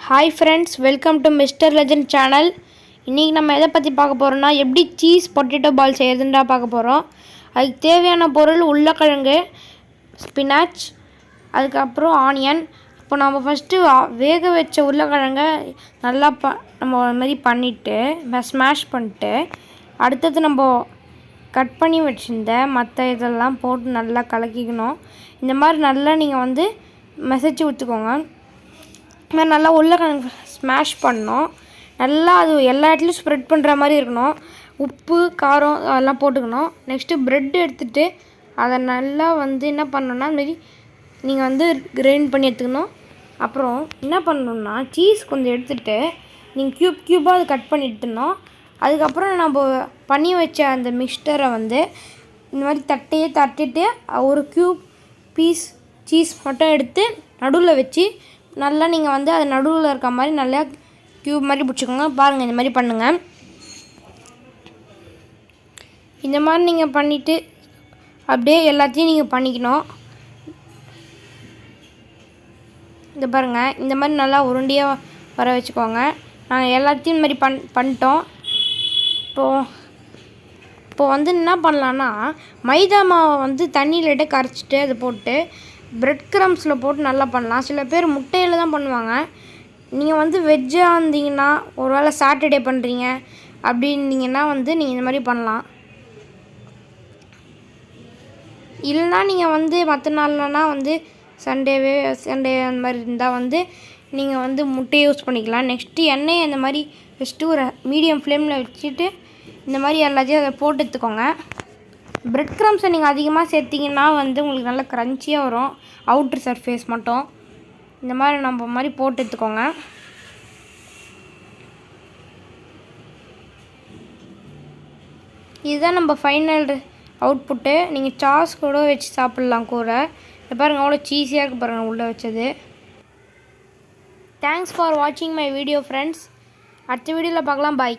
Hi friends, welcome to mister legend channel. இன்றைக்கி நம்ம எதை பற்றி பார்க்க போகிறோம்னா, எப்படி சீஸ் பொட்டேட்டோ பால் செய்கிறதுன்றா பார்க்க போகிறோம். அதுக்கு தேவையான பொருள் உருளைக்கிழங்கு, ஸ்பினாச், அதுக்கப்புறம் ஆனியன். இப்போ நம்ம ஃபஸ்ட்டு வேக வச்ச உருளைக்கிழங்க நல்லா நம்ம மாதிரி பண்ணிவிட்டு ஸ்மாஷ் பண்ணிட்டு, அடுத்தது நம்ம கட் பண்ணி வச்சுருந்த மற்ற இதெல்லாம் போட்டு நல்லா கலக்கிக்கணும். இந்த மாதிரி நல்லா நீங்கள் வந்து மசிச்சு ஊற்றுக்கோங்க. இது மாதிரி நல்லா உருளைக்கிழங்கு ஸ்மாஷ் பண்ணணும். நல்லா அது எல்லா இடத்துலையும் ஸ்ப்ரெட் பண்ணுற மாதிரி இருக்கணும். உப்பு, காரம் அதெல்லாம் போட்டுக்கணும். நெக்ஸ்ட்டு ப்ரெட் எடுத்துகிட்டு அதை நல்லா வந்து என்ன பண்ணணுன்னா, அதுமாரி நீங்கள் வந்து கிரைண்ட் பண்ணி எடுத்துக்கணும். அப்புறம் என்ன பண்ணணுன்னா, சீஸ் கொஞ்சம் எடுத்துகிட்டு நீங்கள் க்யூபாக அது கட் பண்ணி எடுத்துடணும். அதுக்கப்புறம் நம்ம பண்ணி வச்ச அந்த மிக்ஸ்டரை வந்து இந்த மாதிரி தட்டிட்டு ஒரு பீஸ் சீஸ் மட்டும் எடுத்து நடுவில் வச்சு நல்லா நீங்கள் வந்து அது நடுவில் இருக்க மாதிரி நல்லா க்யூப் மாதிரி பிடிச்சிக்கோங்க. பாருங்கள், இந்த மாதிரி பண்ணுங்கள். இந்த மாதிரி நீங்கள் பண்ணிவிட்டு அப்படியே எல்லாத்தையும் நீங்கள் பண்ணிக்கணும். இந்த பாருங்கள், இந்த மாதிரி நல்லா உருண்டையாக வர வச்சுக்கோங்க. நாங்கள் எல்லாத்தையும் இந்த மாதிரி பண்ணிட்டோம். இப்போது வந்து என்ன பண்ணலான்னா, மைதா மாவை வந்து தண்ணியில் இட்டு கரைச்சிட்டு அதை போட்டு ப்ரெட் க்ரம்ஸில் போட்டு நல்லா பண்ணலாம். சில பேர் முட்டையில் தான் பண்ணுவாங்க. நீங்கள் வந்து வெஜ்ஜாக இருந்தீங்கன்னா, ஒரு வேளை சாட்டர்டே பண்ணுறீங்க அப்படின்னீங்கன்னா வந்து நீங்கள் இந்த மாதிரி பண்ணலாம். இல்லைனா நீங்கள் வந்து மற்ற நாள்லனா வந்து சண்டே அந்த மாதிரி இருந்தால் வந்து நீங்கள் வந்து முட்டையை யூஸ் பண்ணிக்கலாம். நெக்ஸ்ட்டு எண்ணெயை இந்த மாதிரி ஃபஸ்ட்டு ஒரு மீடியம் ஃப்ளேமில் வச்சுட்டு இந்த மாதிரி எல்லாத்தையும் அதை போட்டு எடுத்துக்கோங்க. ப்ரெட் க்ரம்ஸை நீங்கள் அதிகமாக சேர்த்திங்கன்னா வந்து உங்களுக்கு நல்லா க்ரன்ச்சியாக வரும். அவுட்ரு சர்ஃபேஸ் மட்டும் இந்த மாதிரி நம்ம மாதிரி போட்டு எடுத்துக்கோங்க. இதுதான் நம்ம ஃபைனல் அவுட்புட்டு. நீங்கள் சாஸ் கூட வச்சு சாப்பிட்லாம் கூட. இதை பாருங்கள், அவ்வளோ சீஸியாக இருக்குது பாருங்கள் உள்ளே வச்சது. தேங்க்ஸ் ஃபார் வாட்சிங் மை வீடியோ ஃப்ரெண்ட்ஸ். அடுத்த வீடியோவில் பார்க்கலாம். பாய்.